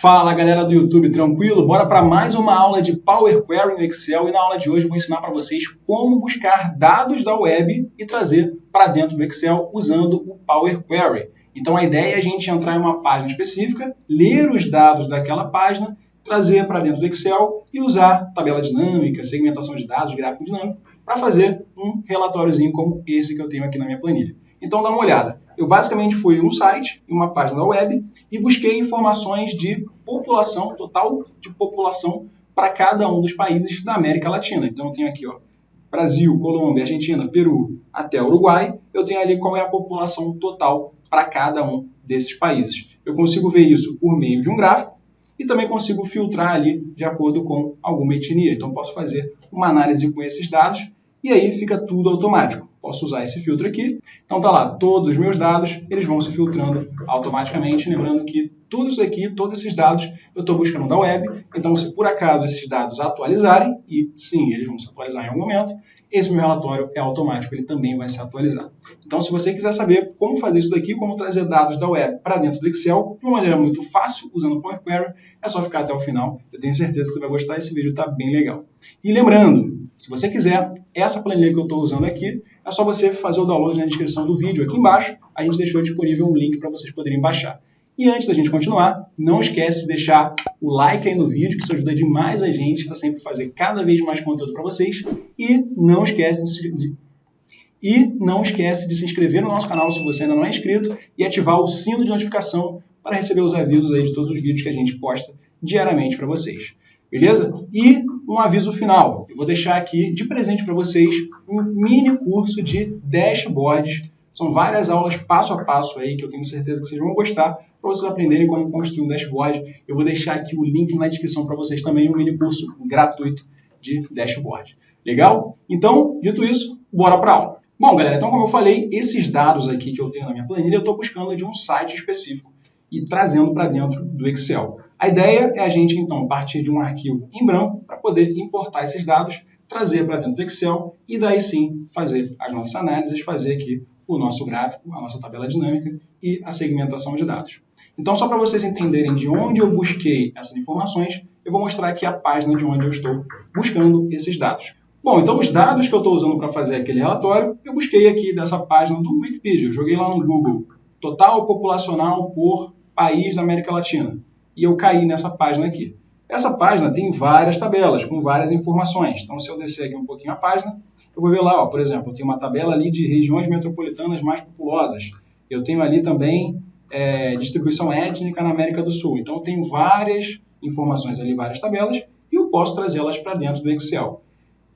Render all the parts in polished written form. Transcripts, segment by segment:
Fala galera do YouTube, tranquilo? Bora para mais uma aula de Power Query no Excel e na aula de hoje eu vou ensinar para vocês como buscar dados da web e trazer para dentro do Excel usando o Power Query. Então a ideia é a gente entrar em uma página específica, ler os dados daquela página, trazer para dentro do Excel e usar tabela dinâmica, segmentação de dados, gráfico dinâmico para fazer um relatóriozinho como esse que eu tenho aqui na minha planilha. Então dá uma olhada. Eu basicamente fui em um site, em uma página da web, e busquei informações de população, total de população para cada um dos países da América Latina. Então eu tenho aqui, ó, Brasil, Colômbia, Argentina, Peru, até Uruguai. Eu tenho ali qual é a população total para cada um desses países. Eu consigo ver isso por meio de um gráfico e também consigo filtrar ali de acordo com alguma etnia. Então posso fazer uma análise com esses dados e aí fica tudo automático. Posso usar esse filtro aqui. Então tá lá, todos os meus dados, eles vão se filtrando automaticamente, lembrando que tudo isso aqui, todos esses dados, eu estou buscando da web. Então se por acaso esses dados atualizarem, e sim, eles vão se atualizar em algum momento, esse meu relatório é automático, ele também vai se atualizar. Então se você quiser saber como fazer isso daqui, como trazer dados da web para dentro do Excel, de uma maneira muito fácil, usando o Power Query, é só ficar até o final. Eu tenho certeza que você vai gostar, esse vídeo está bem legal. E lembrando, se você quiser, essa planilha que eu estou usando aqui, é só você fazer o download na descrição do vídeo aqui embaixo. A gente deixou disponível um link para vocês poderem baixar. E antes da gente continuar, não esquece de deixar o like aí no vídeo, que isso ajuda demais a gente a sempre fazer cada vez mais conteúdo para vocês. E não esquece de se inscrever no nosso canal se você ainda não é inscrito e ativar o sino de notificação para receber os avisos aí de todos os vídeos que a gente posta diariamente para vocês. Beleza? E um aviso final. Eu vou deixar aqui de presente para vocês um mini curso de dashboards. São várias aulas passo a passo aí que eu tenho certeza que vocês vão gostar para vocês aprenderem como construir um dashboard. Eu vou deixar aqui o link na descrição para vocês também, um mini curso gratuito de dashboard. Legal? Então, dito isso, bora para a aula. Bom, galera, então como eu falei, esses dados aqui que eu tenho na minha planilha, eu estou buscando de um site específico e trazendo para dentro do Excel. A ideia é a gente, então, partir de um arquivo em branco para poder importar esses dados, trazer para dentro do Excel e daí sim fazer as nossas análises, fazer aqui o nosso gráfico, a nossa tabela dinâmica e a segmentação de dados. Então, só para vocês entenderem de onde eu busquei essas informações, eu vou mostrar aqui a página de onde eu estou buscando esses dados. Bom, então os dados que eu estou usando para fazer aquele relatório, eu busquei aqui dessa página do Wikipedia. Eu joguei lá no Google, total populacional por país da América Latina. E eu caí nessa página aqui. Essa página tem várias tabelas com várias informações. Então, se eu descer aqui um pouquinho a página, eu vou ver lá, ó, por exemplo, eu tenho uma tabela ali de regiões metropolitanas mais populosas. Eu tenho ali também distribuição étnica na América do Sul. Então, eu tenho várias informações ali, várias tabelas, e eu posso trazê-las para dentro do Excel.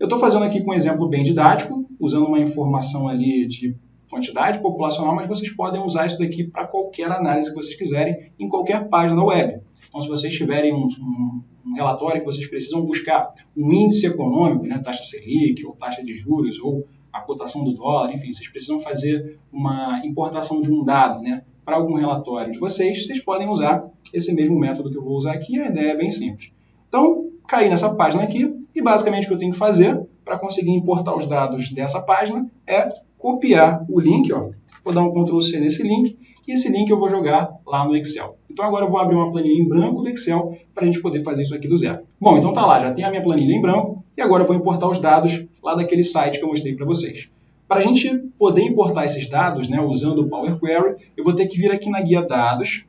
Eu estou fazendo aqui com um exemplo bem didático, usando uma informação ali de quantidade populacional, mas vocês podem usar isso daqui para qualquer análise que vocês quiserem em qualquer página da web. Então, se vocês tiverem um relatório que vocês precisam buscar um índice econômico, né, taxa Selic, ou taxa de juros, ou a cotação do dólar, enfim, vocês precisam fazer uma importação de um dado, né, para algum relatório de vocês podem usar esse mesmo método que eu vou usar aqui, a ideia é bem simples. Então, caí nessa página aqui e basicamente o que eu tenho que fazer para conseguir importar os dados dessa página é copiar o link, ó. Vou dar um Ctrl+C nesse link e esse link eu vou jogar lá no Excel. Então agora eu vou abrir uma planilha em branco do Excel para a gente poder fazer isso aqui do zero. Bom, então tá lá, já tem a minha planilha em branco e agora eu vou importar os dados lá daquele site que eu mostrei para vocês. Para a gente poder importar esses dados, né, usando o Power Query, eu vou ter que vir aqui na guia dados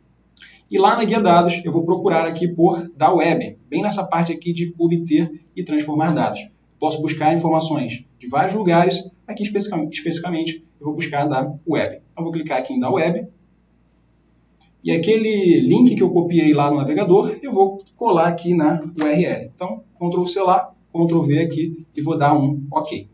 e lá na guia dados eu vou procurar aqui por da web, bem nessa parte aqui de obter e transformar dados. Posso buscar informações de vários lugares, aqui especificamente eu vou buscar da web. Então vou clicar aqui em da web e aquele link que eu copiei lá no navegador eu vou colar aqui na URL. Então Ctrl+C lá, Ctrl+V aqui e vou dar um OK.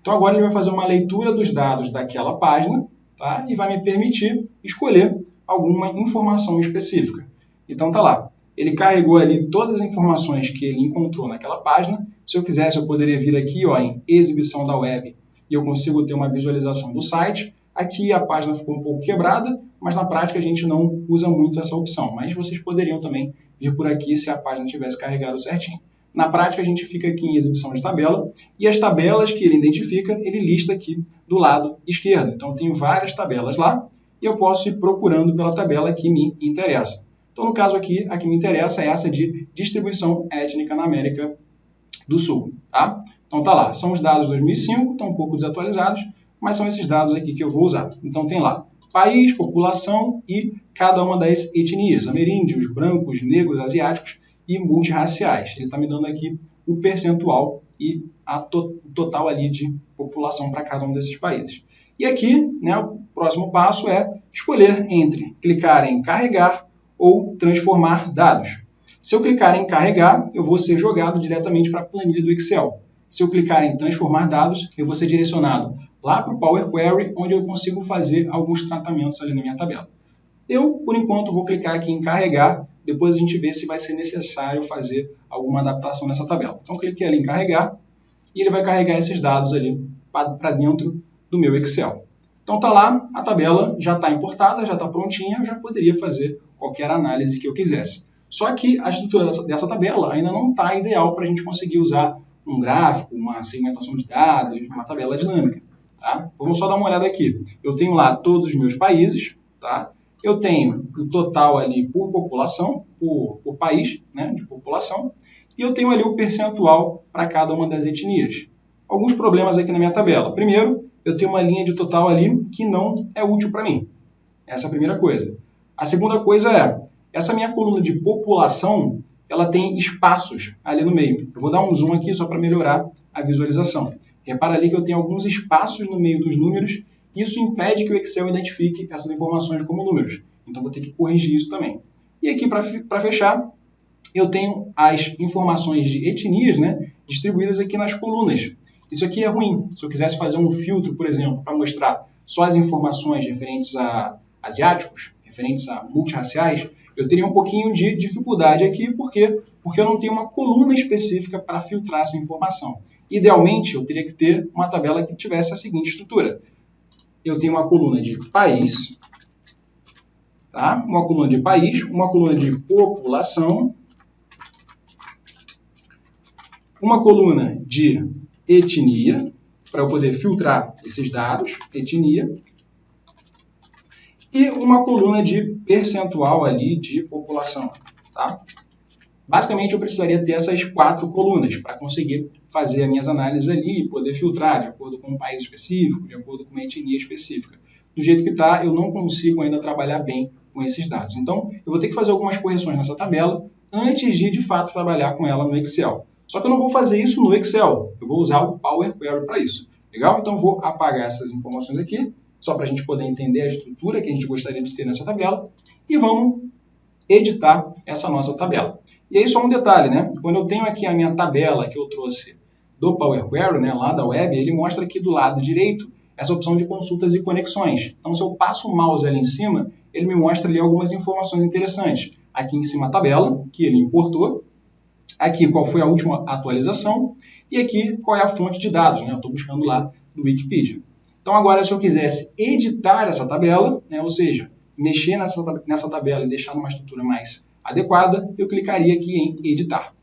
Então agora ele vai fazer uma leitura dos dados daquela página, tá? E vai me permitir escolher alguma informação específica. Então tá lá. Ele carregou ali todas as informações que ele encontrou naquela página. Se eu quisesse, eu poderia vir aqui, ó, em exibição da web e eu consigo ter uma visualização do site. Aqui a página ficou um pouco quebrada, mas na prática a gente não usa muito essa opção. Mas vocês poderiam também vir por aqui se a página tivesse carregado certinho. Na prática a gente fica aqui em exibição de tabela e as tabelas que ele identifica, ele lista aqui do lado esquerdo. Então eu tenho várias tabelas lá e eu posso ir procurando pela tabela que me interessa. Então, no caso aqui, a que me interessa é essa de distribuição étnica na América do Sul. Tá? Então, tá lá. São os dados de 2005, estão um pouco desatualizados, mas são esses dados aqui que eu vou usar. Então, tem lá país, população e cada uma das etnias, ameríndios, brancos, negros, asiáticos e multirraciais. Ele está me dando aqui o percentual e o total ali de população para cada um desses países. E aqui, né, o próximo passo é escolher entre clicar em carregar ou transformar dados. Se eu clicar em carregar, eu vou ser jogado diretamente para a planilha do Excel. Se eu clicar em transformar dados, eu vou ser direcionado lá para o Power Query, onde eu consigo fazer alguns tratamentos ali na minha tabela. Eu, por enquanto, vou clicar aqui em carregar, depois a gente vê se vai ser necessário fazer alguma adaptação nessa tabela. Então, cliquei ali em carregar e ele vai carregar esses dados ali para dentro do meu Excel. Então, tá lá, a tabela já está importada, já está prontinha, eu já poderia fazer qualquer análise que eu quisesse. Só que a estrutura dessa tabela ainda não está ideal para a gente conseguir usar um gráfico, uma segmentação de dados, uma tabela dinâmica. Tá? Vamos só dar uma olhada aqui. Eu tenho lá todos os meus países, tá? Eu tenho o total ali por população, por país, né, de população, e eu tenho ali o percentual para cada uma das etnias. Alguns problemas aqui na minha tabela. Primeiro, eu tenho uma linha de total ali que não é útil para mim. Essa é a primeira coisa. A segunda coisa é, essa minha coluna de população, ela tem espaços ali no meio. Eu vou dar um zoom aqui só para melhorar a visualização. Repara ali que eu tenho alguns espaços no meio dos números. Isso impede que o Excel identifique essas informações como números. Então, vou ter que corrigir isso também. E aqui, para fechar, eu tenho as informações de etnias, né, distribuídas aqui nas colunas. Isso aqui é ruim. Se eu quisesse fazer um filtro, por exemplo, para mostrar só as informações referentes a asiáticos, referentes a multirraciais, eu teria um pouquinho de dificuldade aqui. Por quê? Porque eu não tenho uma coluna específica para filtrar essa informação. Idealmente, eu teria que ter uma tabela que tivesse a seguinte estrutura. Eu tenho uma coluna de país, tá? Uma coluna de país, uma coluna de população, uma coluna de etnia, para eu poder filtrar esses dados, etnia, e uma coluna de percentual ali de população, tá? Basicamente, eu precisaria ter essas 4 colunas para conseguir fazer as minhas análises ali e poder filtrar de acordo com um país específico, de acordo com uma etnia específica. Do jeito que está, eu não consigo ainda trabalhar bem com esses dados. Então, eu vou ter que fazer algumas correções nessa tabela antes de fato, trabalhar com ela no Excel. Só que eu não vou fazer isso no Excel, eu vou usar o Power Query para isso. Legal? Então, vou apagar essas informações aqui, só para a gente poder entender a estrutura que a gente gostaria de ter nessa tabela, e vamos editar essa nossa tabela. E aí só um detalhe, né? Quando eu tenho aqui a minha tabela que eu trouxe do Power Query, né, lá da web, ele mostra aqui do lado direito essa opção de consultas e conexões. Então, se eu passo o mouse ali em cima, ele me mostra ali algumas informações interessantes. Aqui em cima a tabela, que ele importou. Aqui qual foi a última atualização. E aqui qual é a fonte de dados, né? Eu estou buscando lá do Wikipedia. Então, agora, se eu quisesse editar essa tabela, né, ou seja, mexer nessa tabela e deixar numa estrutura mais adequada, eu clicaria aqui em editar.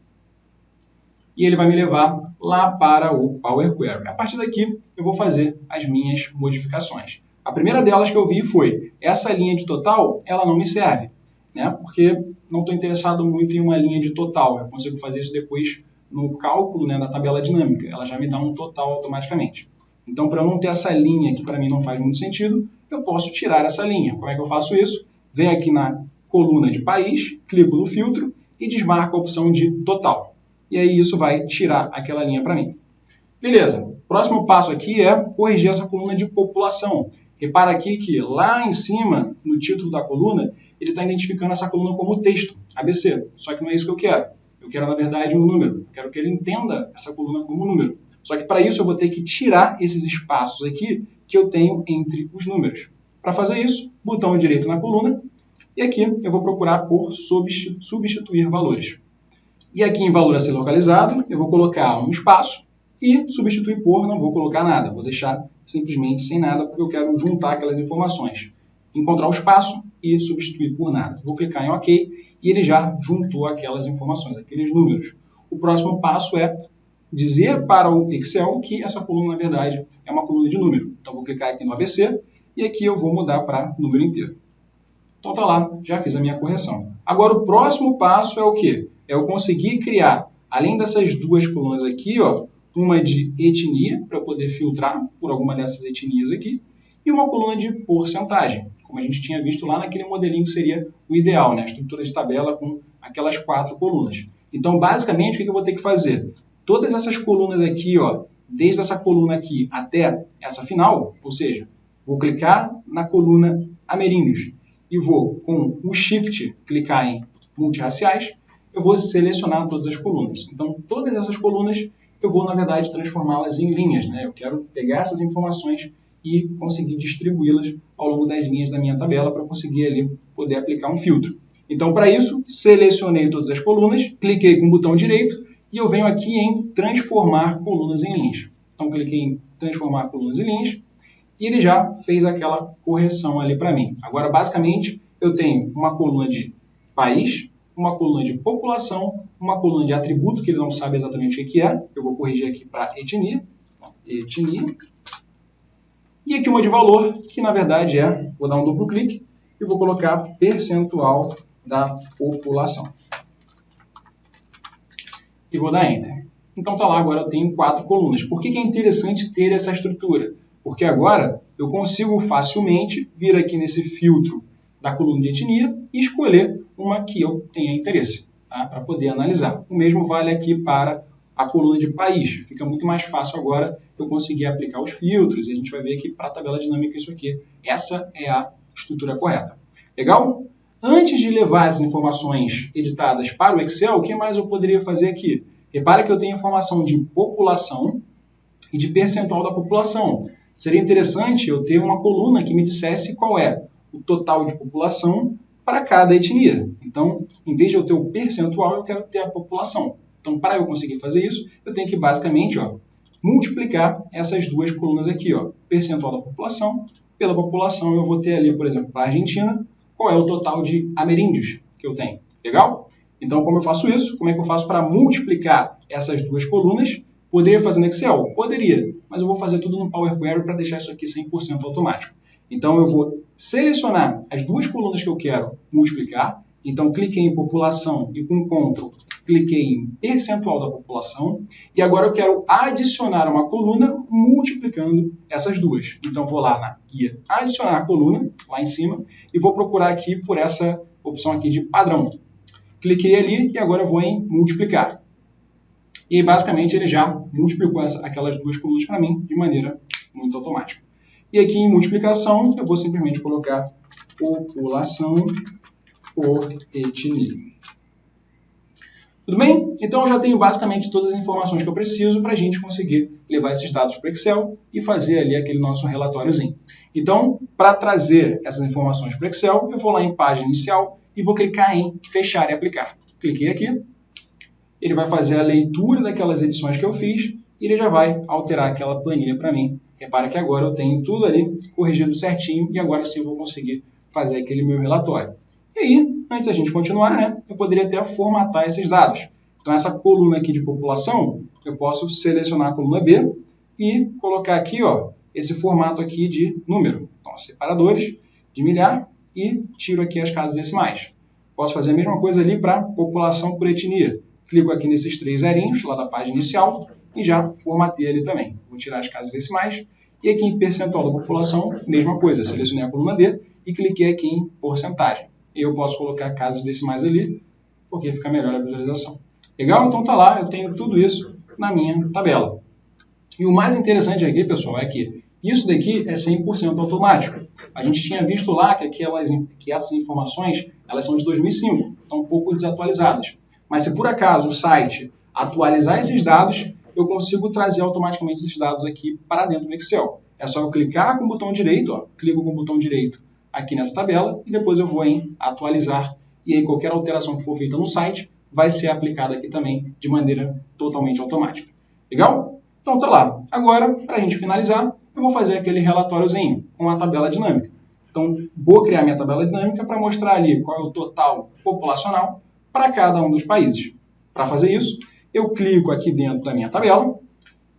E ele vai me levar lá para o Power Query. A partir daqui, eu vou fazer as minhas modificações. A primeira delas que eu vi foi, essa linha de total, ela não me serve, né? Porque não estou interessado muito em uma linha de total. Eu consigo fazer isso depois no cálculo, né, da tabela dinâmica. Ela já me dá um total automaticamente. Então, para eu não ter essa linha que para mim não faz muito sentido, eu posso tirar essa linha. Como é que eu faço isso? Venho aqui na coluna de país, clico no filtro e desmarco a opção de total. E aí isso vai tirar aquela linha para mim. Beleza. Próximo passo aqui é corrigir essa coluna de população. Repara aqui que lá em cima, no título da coluna, ele está identificando essa coluna como texto, ABC. Só que não é isso que eu quero. Eu quero, na verdade, um número. Eu quero que ele entenda essa coluna como um número. Só que para isso eu vou ter que tirar esses espaços aqui que eu tenho entre os números. Para fazer isso, botão direito na coluna. E aqui eu vou procurar por substituir valores. E aqui em valor a ser localizado, eu vou colocar um espaço e substituir por não vou colocar nada. Vou deixar simplesmente sem nada porque eu quero juntar aquelas informações. Encontrar o espaço e substituir por nada. Vou clicar em OK e ele já juntou aquelas informações, aqueles números. O próximo passo é dizer para o Excel que essa coluna, na verdade, é uma coluna de número. Então, vou clicar aqui no ABC e aqui eu vou mudar para número inteiro. Então tá lá, já fiz a minha correção. Agora o próximo passo é o quê? É eu conseguir criar, além dessas duas colunas aqui, ó, uma de etnia, para eu poder filtrar por alguma dessas etnias aqui, e uma coluna de porcentagem, como a gente tinha visto lá naquele modelinho que seria o ideal, né? A estrutura de tabela com aquelas 4 colunas. Então, basicamente, o que eu vou ter que fazer? Todas essas colunas aqui, ó, desde essa coluna aqui até essa final, ou seja, vou clicar na coluna ameríndios e vou, com o Shift, clicar em multirraciais, eu vou selecionar todas as colunas. Então, todas essas colunas eu vou, na verdade, transformá-las em linhas, né? Eu quero pegar essas informações e conseguir distribuí-las ao longo das linhas da minha tabela para conseguir ali poder aplicar um filtro. Então, para isso, selecionei todas as colunas, cliquei com o botão direito e eu venho aqui em transformar colunas em linhas. Então, cliquei em transformar colunas em linhas e ele já fez aquela correção ali para mim. Agora, basicamente, eu tenho uma coluna de país, uma coluna de população, uma coluna de atributo, que ele não sabe exatamente o que é. Eu vou corrigir aqui para etnia. E aqui uma de valor, que na verdade é, vou dar um duplo clique e vou colocar percentual da população. E vou dar Enter. Então tá lá, agora eu tenho 4 colunas. Por que é interessante ter essa estrutura? Porque agora eu consigo facilmente vir aqui nesse filtro da coluna de etnia e escolher uma que eu tenha interesse, tá? Para poder analisar. O mesmo vale aqui para a coluna de país. Fica muito mais fácil agora eu conseguir aplicar os filtros e a gente vai ver aqui para a tabela dinâmica isso aqui. Essa é a estrutura correta. Legal? Antes de levar essas informações editadas para o Excel, o que mais eu poderia fazer aqui? Repara que eu tenho informação de população e de percentual da população. Seria interessante eu ter uma coluna que me dissesse qual é o total de população para cada etnia. Então, em vez de eu ter o percentual, eu quero ter a população. Então, para eu conseguir fazer isso, eu tenho que basicamente multiplicar essas duas colunas aqui, percentual da população pela população. Eu vou ter ali, por exemplo, para a Argentina, qual é o total de ameríndios que eu tenho. Legal? Então, como eu faço isso? Como é que eu faço para multiplicar essas duas colunas? Poderia fazer no Excel? Poderia, mas eu vou fazer tudo no Power Query para deixar isso aqui 100% automático. Então, eu vou selecionar as duas colunas que eu quero multiplicar. Então, cliquei em população e com Ctrl, cliquei em percentual da população. E agora eu quero adicionar uma coluna multiplicando essas duas. Então, vou lá na guia adicionar coluna, lá em cima, e vou procurar aqui por essa opção aqui de padrão. Cliquei ali e agora eu vou em multiplicar. E basicamente ele já multiplicou aquelas duas colunas para mim de maneira muito automática. E aqui em multiplicação eu vou simplesmente colocar população por etnia. Tudo bem? Então eu já tenho basicamente todas as informações que eu preciso para a gente conseguir levar esses dados para o Excel e fazer ali aquele nosso relatóriozinho. Então, para trazer essas informações para o Excel, eu vou lá em página inicial e vou clicar em fechar e aplicar. Cliquei aqui, ele vai fazer a leitura daquelas edições que eu fiz e ele já vai alterar aquela planilha para mim. Repara que agora eu tenho tudo ali corrigido certinho e agora sim eu vou conseguir fazer aquele meu relatório. E aí, antes da gente continuar, né, eu poderia até formatar esses dados. Então, essa coluna aqui de população, eu posso selecionar a coluna B e colocar aqui, esse formato aqui de número. Então, separadores de milhar e tiro aqui as casas decimais. Posso fazer a mesma coisa ali para população por etnia. Clico aqui nesses 3 zerinhos lá da página inicial e já formatei ali também. Vou tirar as casas decimais. E aqui em percentual da população, mesma coisa. Selecionei a coluna D e cliquei aqui em porcentagem. Eu posso colocar casas decimais ali, porque fica melhor a visualização. Legal? Então tá lá, eu tenho tudo isso na minha tabela. E o mais interessante aqui, pessoal, é que isso daqui é 100% automático. A gente tinha visto lá que essas informações elas são de 2005, estão um pouco desatualizadas. Mas se por acaso o site atualizar esses dados, eu consigo trazer automaticamente esses dados aqui para dentro do Excel. É só eu clicar com o botão direito, clico com o botão direito aqui nessa tabela e depois eu vou em atualizar. E aí qualquer alteração que for feita no site vai ser aplicada aqui também de maneira totalmente automática. Legal? Então tá lá. Agora, para a gente finalizar, eu vou fazer aquele relatóriozinho com a tabela dinâmica. Então, vou criar minha tabela dinâmica para mostrar ali qual é o total populacional para cada um dos países. Para fazer isso, eu clico aqui dentro da minha tabela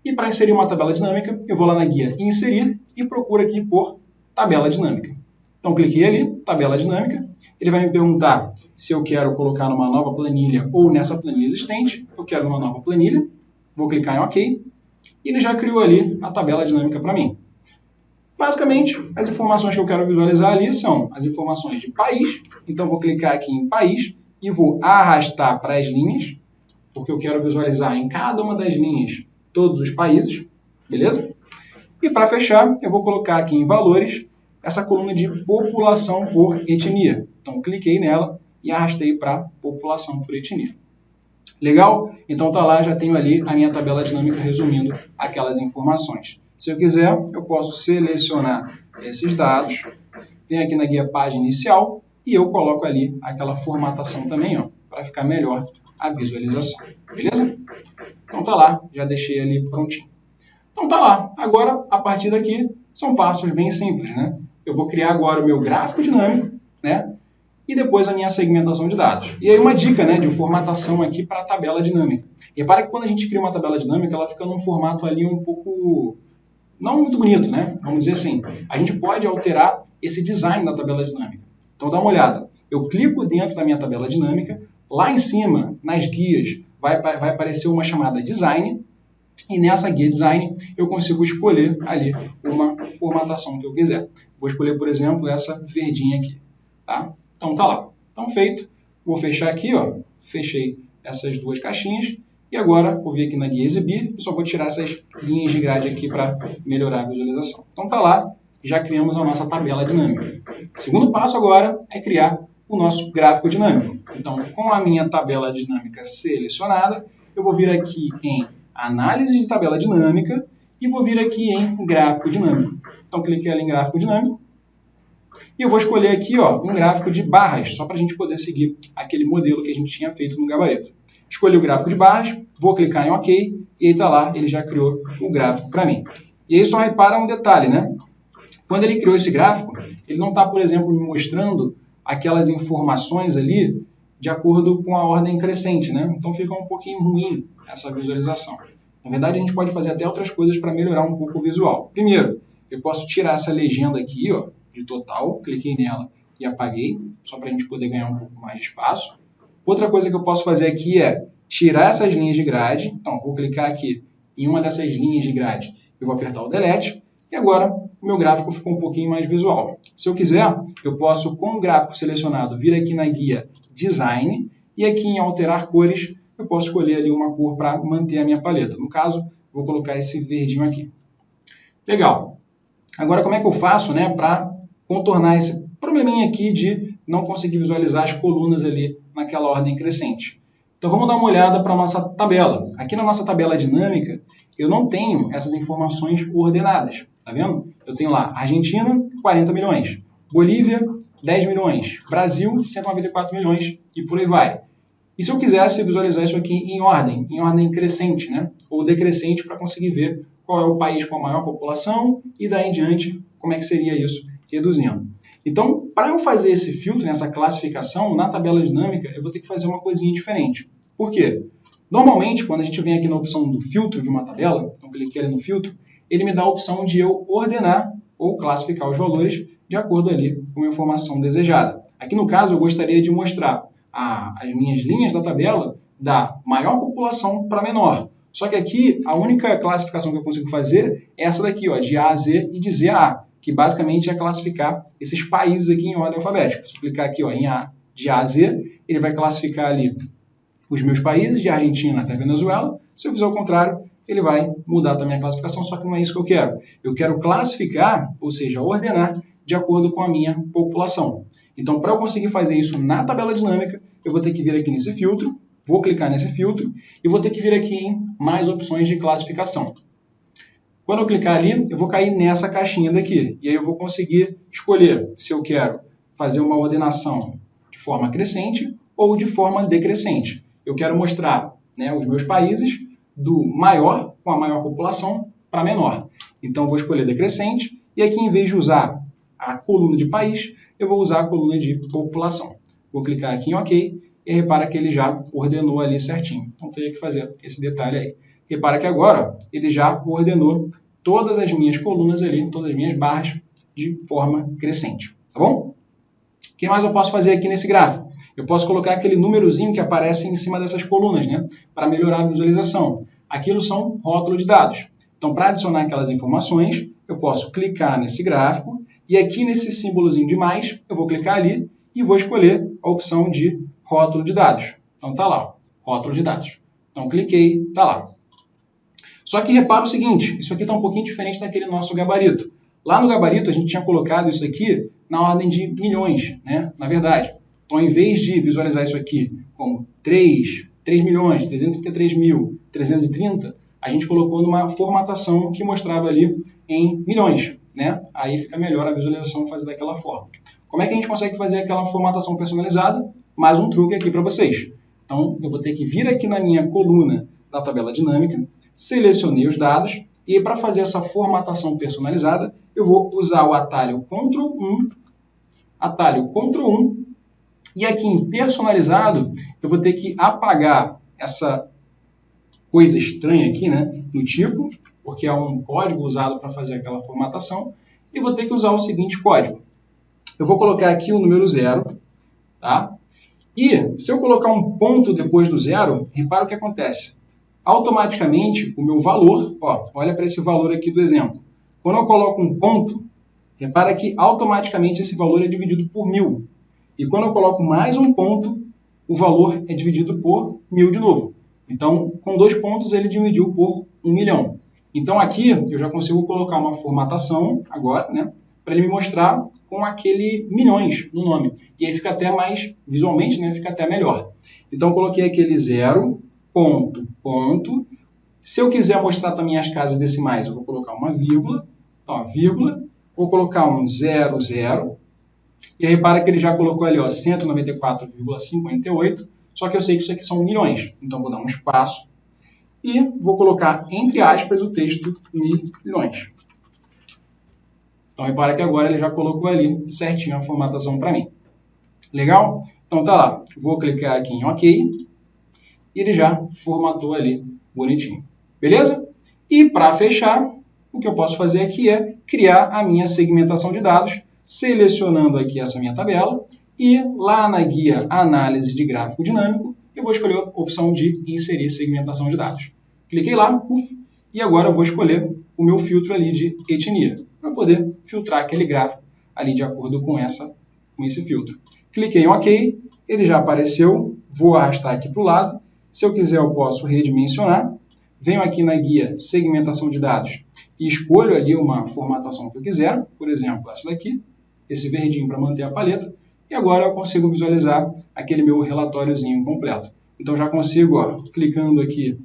e para inserir uma tabela dinâmica, eu vou lá na guia Inserir e procuro aqui por tabela dinâmica. Então, cliquei ali, tabela dinâmica. Ele vai me perguntar se eu quero colocar numa nova planilha ou nessa planilha existente. Eu quero uma nova planilha. Vou clicar em OK. E ele já criou ali a tabela dinâmica para mim. Basicamente, as informações que eu quero visualizar ali são as informações de país. Então, vou clicar aqui em país e vou arrastar para as linhas, porque eu quero visualizar em cada uma das linhas todos os países, beleza? E para fechar, eu vou colocar aqui em valores essa coluna de população por etnia. Então, cliquei nela e arrastei para população por etnia. Legal? Então, tá lá, já tenho ali a minha tabela dinâmica resumindo aquelas informações. Se eu quiser, eu posso selecionar esses dados, venho aqui na guia página inicial e eu coloco ali aquela formatação também, para ficar melhor a visualização. Beleza? Então, tá lá, já deixei ali prontinho. Então, tá lá. Agora, a partir daqui, são passos bem simples, né? Eu vou criar agora o meu gráfico dinâmico, né? E depois a minha segmentação de dados. E aí uma dica, né, de formatação aqui para a tabela dinâmica. Repara que quando a gente cria uma tabela dinâmica, ela fica num formato ali um pouco, não muito bonito, né? Vamos dizer assim. A gente pode alterar esse design da tabela dinâmica. Então dá uma olhada. Eu clico dentro da minha tabela dinâmica, lá em cima, nas guias, vai aparecer uma chamada design, e nessa guia design eu consigo escolher ali uma formatação que eu quiser. Vou escolher, por exemplo, essa verdinha aqui, tá? Então tá lá. Então feito. Vou fechar aqui, fechei essas duas caixinhas e agora vou vir aqui na guia exibir e só vou tirar essas linhas de grade aqui para melhorar a visualização. Então tá lá, já criamos a nossa tabela dinâmica. O segundo passo agora é criar o nosso gráfico dinâmico. Então, com a minha tabela dinâmica selecionada, eu vou vir aqui em análise de tabela dinâmica e vou vir aqui em gráfico dinâmico. Então cliquei ali em gráfico dinâmico. E eu vou escolher aqui um gráfico de barras, só para a gente poder seguir aquele modelo que a gente tinha feito no gabarito. Escolhi o gráfico de barras, vou clicar em OK, e aí está lá, ele já criou o gráfico para mim. E aí só repara um detalhe, né? Quando ele criou esse gráfico, ele não está, por exemplo, me mostrando aquelas informações ali de acordo com a ordem crescente, né? Então fica um pouquinho ruim essa visualização. Na verdade, a gente pode fazer até outras coisas para melhorar um pouco o visual. Primeiro, eu posso tirar essa legenda aqui, de total, cliquei nela e apaguei, só para a gente poder ganhar um pouco mais de espaço. Outra coisa que eu posso fazer aqui é tirar essas linhas de grade. Então, vou clicar aqui em uma dessas linhas de grade e vou apertar o Delete. E agora, o meu gráfico ficou um pouquinho mais visual. Se eu quiser, eu posso, com o gráfico selecionado, vir aqui na guia Design e aqui em Alterar Cores, eu posso escolher ali uma cor para manter a minha paleta. No caso, vou colocar esse verdinho aqui. Legal. Agora, como é que eu faço, né, para contornar esse probleminha aqui de não conseguir visualizar as colunas ali naquela ordem crescente? Então, vamos dar uma olhada para a nossa tabela. Aqui na nossa tabela dinâmica, eu não tenho essas informações ordenadas. Tá vendo? Eu tenho lá Argentina, 40 milhões. Bolívia, 10 milhões. Brasil, 194 milhões. E por aí vai. E se eu quisesse visualizar isso aqui em ordem crescente, né? Ou decrescente, para conseguir ver qual é o país com a maior população e daí em diante como é que seria isso reduzindo. Então, para eu fazer esse filtro, nessa classificação, na tabela dinâmica, eu vou ter que fazer uma coisinha diferente. Por quê? Normalmente, quando a gente vem aqui na opção do filtro de uma tabela, então cliquei ali no filtro, ele me dá a opção de eu ordenar ou classificar os valores de acordo ali com a informação desejada. Aqui no caso, eu gostaria de mostrar as minhas linhas da tabela da maior população para menor. Só que aqui, a única classificação que eu consigo fazer é essa daqui, de A a Z e de Z a A, que basicamente é classificar esses países aqui em ordem alfabética. Se eu clicar aqui em A, de A a Z, ele vai classificar ali os meus países, de Argentina até Venezuela. Se eu fizer o contrário, ele vai mudar também a classificação, só que não é isso que eu quero. Eu quero classificar, ou seja, ordenar de acordo com a minha população. Então, para eu conseguir fazer isso na tabela dinâmica, eu vou ter que vir aqui nesse filtro, vou clicar nesse filtro e vou ter que vir aqui em mais opções de classificação. Quando eu clicar ali, eu vou cair nessa caixinha daqui. E aí eu vou conseguir escolher se eu quero fazer uma ordenação de forma crescente ou de forma decrescente. Eu quero mostrar, né, os meus países do maior, com a maior população, para menor. Então, eu vou escolher decrescente e aqui, em vez de usar a coluna de país, eu vou usar a coluna de população. Vou clicar aqui em OK e repara que ele já ordenou ali certinho. Então, teria que fazer esse detalhe aí. Repara que agora ele já ordenou todas as minhas colunas ali, todas as minhas barras de forma crescente. Tá bom? que mais eu posso fazer aqui nesse gráfico? Eu posso colocar aquele númerozinho que aparece em cima dessas colunas, né? Para melhorar a visualização. Aquilo são rótulos de dados. Então, para adicionar aquelas informações, eu posso clicar nesse gráfico e aqui nesse símbolozinho de mais, eu vou clicar ali e vou escolher a opção de rótulo de dados. Então, tá lá, ó, rótulo de dados. Então, cliquei, tá lá. Só que repara o seguinte, isso aqui está um pouquinho diferente daquele nosso gabarito. Lá no gabarito, a gente tinha colocado isso aqui na ordem de milhões, né? Na verdade. Então, em vez de visualizar isso aqui como 3.333.330, a gente colocou numa formatação que mostrava ali em milhões, né? Aí fica melhor a visualização fazer daquela forma. Como é que a gente consegue fazer aquela formatação personalizada? Mais um truque aqui para vocês. Então, eu vou ter que vir aqui na minha coluna da tabela dinâmica, selecionei os dados e para fazer essa formatação personalizada, eu vou usar o atalho Ctrl+1, e aqui em personalizado, eu vou ter que apagar essa coisa estranha aqui, né, no tipo, porque é um código usado para fazer aquela formatação, e vou ter que usar o seguinte código. Eu vou colocar aqui o número 0, tá? E se eu colocar um ponto depois do 0, repara o que acontece. Automaticamente, o meu valor, ó, olha para esse valor aqui do exemplo. Quando eu coloco um ponto, repara que automaticamente esse valor é dividido por 1000. E quando eu coloco mais um ponto, o valor é dividido por 1000 de novo. Então, com 2 pontos, ele dividiu por 1 milhão. Então, aqui, eu já consigo colocar uma formatação, agora, né, para ele me mostrar com aquele milhões no nome. E aí fica até mais, visualmente, né, fica até melhor. Então, coloquei aquele 0, ponto, ponto. Se eu quiser mostrar também as casas decimais, eu vou colocar uma vírgula, ó, vírgula, vou colocar um 0, 0. E aí, repara que ele já colocou ali, ó, 194,58, só que eu sei que isso aqui são milhões. Então, vou dar um espaço e vou colocar, entre aspas, o texto milhões. Então, repara que agora ele já colocou ali certinho a formatação para mim. Legal? Então, tá lá. Vou clicar aqui em OK e ele já formatou ali bonitinho. Beleza? E para fechar, o que eu posso fazer aqui é criar a minha segmentação de dados, selecionando aqui essa minha tabela e lá na guia Análise de Gráfico Dinâmico, eu vou escolher a opção de Inserir Segmentação de Dados. Cliquei lá, e agora eu vou escolher o meu filtro ali de etnia, para poder filtrar aquele gráfico ali de acordo com esse filtro. Cliquei em OK, ele já apareceu, vou arrastar aqui para o lado. Se eu quiser, eu posso redimensionar. Venho aqui na guia Segmentação de Dados e escolho ali uma formatação que eu quiser, por exemplo, essa daqui, esse verdinho para manter a paleta, e agora eu consigo visualizar aquele meu relatóriozinho completo. Então já consigo, ó, clicando aqui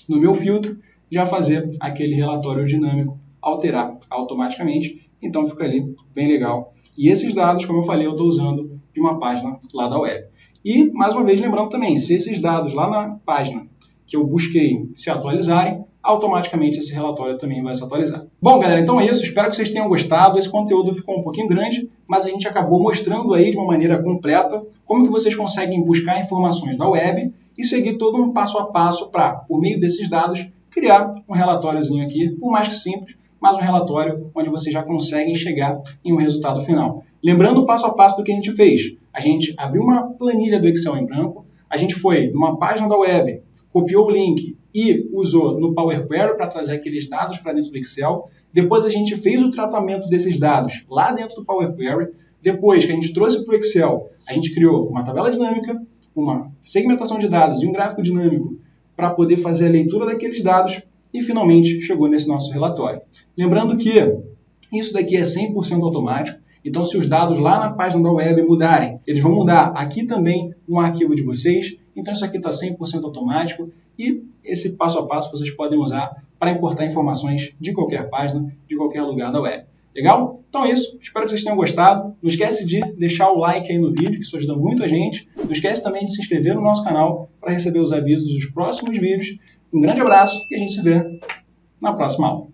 no meu filtro, já fazer aquele relatório dinâmico alterar automaticamente, então fica ali bem legal. E esses dados, como eu falei, eu estou usando de uma página lá da web. E, mais uma vez, lembrando também, se esses dados lá na página que eu busquei se atualizarem, automaticamente esse relatório também vai se atualizar. Bom, galera, então é isso. Espero que vocês tenham gostado. Esse conteúdo ficou um pouquinho grande, mas a gente acabou mostrando aí de uma maneira completa como que vocês conseguem buscar informações da web e seguir todo um passo a passo para, por meio desses dados, criar um relatóriozinho aqui, por mais que simples, mas um relatório onde vocês já conseguem chegar em um resultado final. Lembrando o passo a passo do que a gente fez. A gente abriu uma planilha do Excel em branco, a gente foi numa página da web, copiou o link e usou no Power Query para trazer aqueles dados para dentro do Excel. Depois a gente fez o tratamento desses dados lá dentro do Power Query. Depois que a gente trouxe para o Excel, a gente criou uma tabela dinâmica, uma segmentação de dados e um gráfico dinâmico para poder fazer a leitura daqueles dados e finalmente chegou nesse nosso relatório. Lembrando que isso daqui é 100% automático, então se os dados lá na página da web mudarem, eles vão mudar aqui também no arquivo de vocês, então isso aqui está 100% automático e esse passo a passo vocês podem usar para importar informações de qualquer página, de qualquer lugar da web. Legal? Então é isso, espero que vocês tenham gostado. Não esquece de deixar o like aí no vídeo, que isso ajuda muito a gente. Não esquece também de se inscrever no nosso canal para receber os avisos dos próximos vídeos. Um grande abraço e a gente se vê na próxima aula.